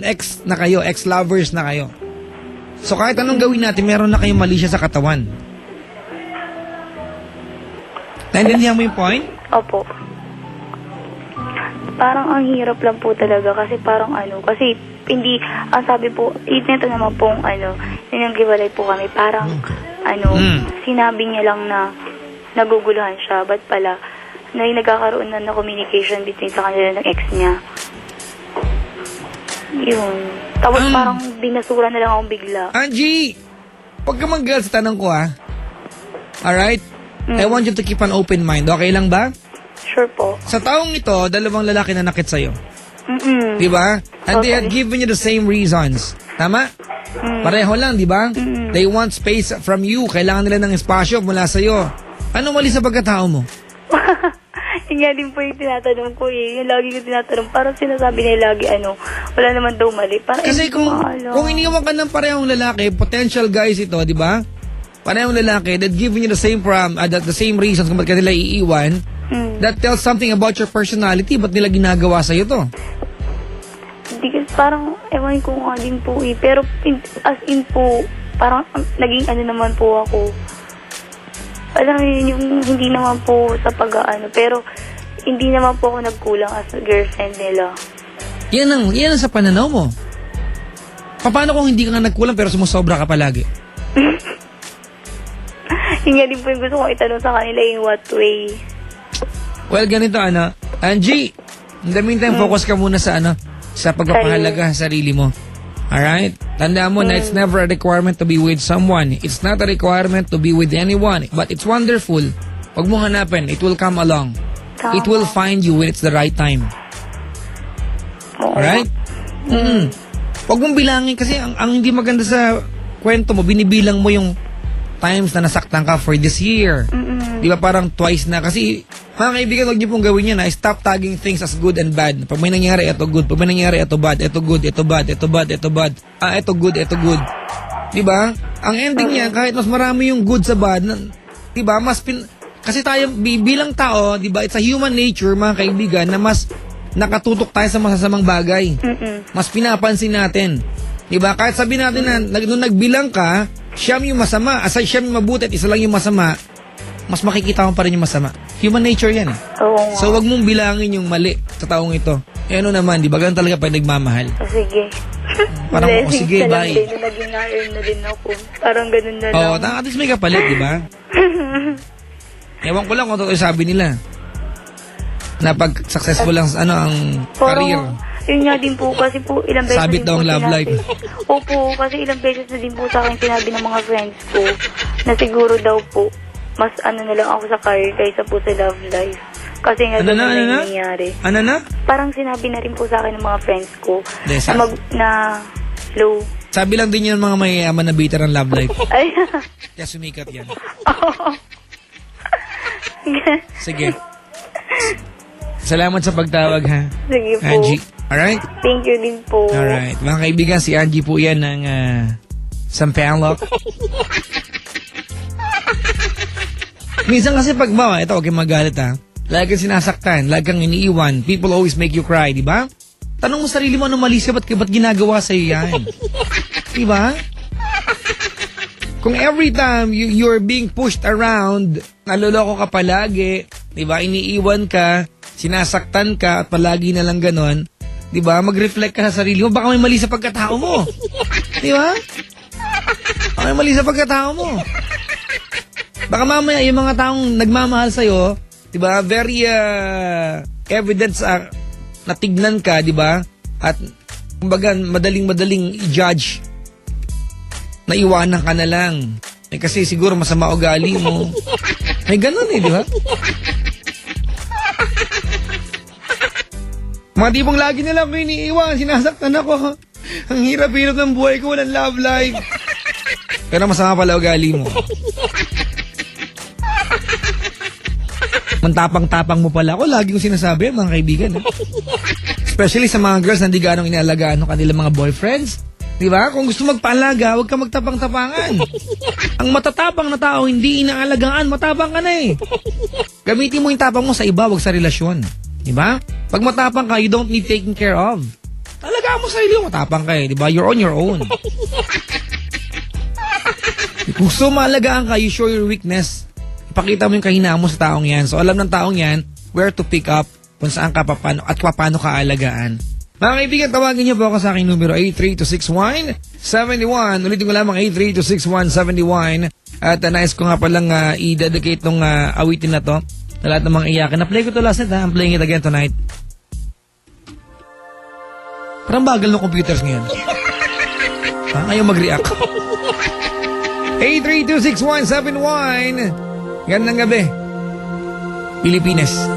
ex na kayo, ex-lovers na kayo. So kahit anong gawin natin, meron na kayong mali siya sa katawan. Naintindihan mo yung point? Opo. Parang ang hirap lang po talaga kasi parang kasi hindi, ang sabi po, ito naman pong yung giwalay po kami, parang sinabi niya lang na naguguluhan siya, but pala, na nagkakaroon na communication between sa kanila ng ex niya. Yun. Tapos parang binasura na lang akong bigla. Angie! Huwag ka mag-girl sa tanong ko, ha? Alright? I want you to keep an open mind. Okay lang ba? Sure po. Sa taong ito, 2 lalaki na nakit sa'yo. Diba? And they had given you the same reasons. Tama? Pareho lang, diba? They want space from you. Kailangan nila ng espasyo mula sa'yo. Ano mali sa pagkatao mo? Yun nga din po yung tinatanong ko eh. Yung lagi ko tinatanong. Parang sinasabi nila lagi wala naman daw mali. Parang kasi kung iniwan ka ng parehong lalaki, potential guys ito, diba? Parehong lalaki that giving you the same the same reasons kung ba't ka nila iiwan, that tells something about your personality. Ba't nila ginagawa sa'yo to? Hindi kasi parang, ewan ko nga din po eh. Pero as in po, parang naging naman po ako. Alam mo yung hindi naman po sa pero hindi naman po ako nagkulang as a girlfriend nila. Yan ang sa pananaw mo. Paano kung hindi ka nga nagkulang pero sumusobra ka palagi? Yung nga din po yung gusto kong itanong sa kanila yung what way. Well, ganito Angie, in the meantime, focus ka muna sa sa pagpapahalaga sa sarili mo. Alright? Tandaan mo na it's never a requirement to be with someone. It's not a requirement to be with anyone. But it's wonderful. Huwag mo hanapin. It will come along. Tama. It will find you when it's the right time. Alright? Huwag mong bilangin kasi ang hindi maganda sa kwento mo, binibilang mo yung times na nasaktan ka for this year. Di ba parang twice na? Kasi mga kaibigan, huwag niyo pong gawin yan. Stop tagging things as good and bad. Pag may nangyari, ito good. Pag may nangyari, ito bad. Ito good, ito bad, ito bad, ito bad. Ito good, ito good. Di ba? Ang ending niya, kahit mas marami yung good sa bad, di ba? Kasi tayo, bilang tao, di ba? It's a human nature, mga kaibigan, na mas nakatutok tayo sa masasamang bagay. Mas pinapansin natin. Di ba? Kahit sabihin natin na nung nagbilang ka, siyam yung masama. Aside siyam yung mabuti at isa lang yung masama, mas makikita mo pa rin yung masama. Human nature yan eh. So wag mong bilangin yung mali sa taong ito. Naman, di ba? Ganun talaga pag nagmamahal. Sige. Parang, sige, bye. Naging na din ako. Parang ganun na lang. At least may kapalit, di ba? Ewan ko lang kung ito sabi nila. Na pag successful lang ang career. Yun nga din po kasi po ilang beses sabit daw ang love life. Opo, kasi ilang beses na din po sa akin sinabi ng mga friends ko na siguro daw po mas na lang ako sa career kaysa po sa love life. Kasi nga doon na nangyayari. Parang sinabi na rin po sa akin ng mga friends ko na low. Sabi lang din yan mga mayayaman na bitter ang love life. Ay. Kaya sumikat yan. Sige. Salamat sa pagtawag, ha? Sige po. Angie. Alright? Thank you din po. Alright. Mga kaibigan, si Angie po yan ng Sampaloc. Minsan kasi pag ito, okay magalit ha. Lagi kang sinasaktan, lagi kang iniiwan. People always make you cry, di ba? Tanong mo sarili mo, ano mali siya, ba't ginagawa sa'yo yan? Di ba? Kung every time you're being pushed around, naloloko ka palagi, di ba? Iniiwan ka, sinasaktan ka, at palagi na lang ganon, di ba? Mag-reflect ka sa sarili mo, baka may mali sa pagkatao mo. Di ba? Baka may mali sa pagkatao mo. Baka mamaya yung mga taong nagmamahal sa'yo, di ba? Very evidence na tignan ka, di ba? At kumbaga madaling i-judge. Naiwanan ka na lang. Kasi siguro masama ugali mo. Ay ganun di ba? Mga tipong lagi na lang ko iniiwan, sinasaktan ako. Ang hirap-hirap ng buhay ko, walang love life. Pero masama pala ugali mo. Mantapang-tapang mo pala ako, lagi kong sinasabi, mga kaibigan. Especially sa mga girls na hindi ganong inaalagaan ng kanilang mga boyfriends. Di ba? Kung gusto magpaalaga, huwag ka magtapang-tapangan. Ang matatapang na tao, hindi inaalagaan, matapang ka na eh. Gamitin mo yung tapang mo sa iba, huwag sa relasyon. Di ba? Pag matapang ka, you don't need taking care of. Alagaan mo sarili mo, matapang ka di ba? You're on your own. Kung gusto maalagaan ka, you show your weakness. Ipakita mo yung kahinaan mo sa taong yan. So alam ng taong yan where to pick up, kung saan ka paano, at paano ka alagaan. Mga kaibigan, tawagin niyo po ako sa aking numero 8326171. Ulitin ko lamang 8326171. At nais ko nga palang i-dedicate tong awitin na to na lahat ng mga iyakin. Na-play ko to last night I'm playing it again tonight. Parang bagal ng computers ngayon. Ayaw mag-react. 8326171. Gandang gabi, Pilipinas.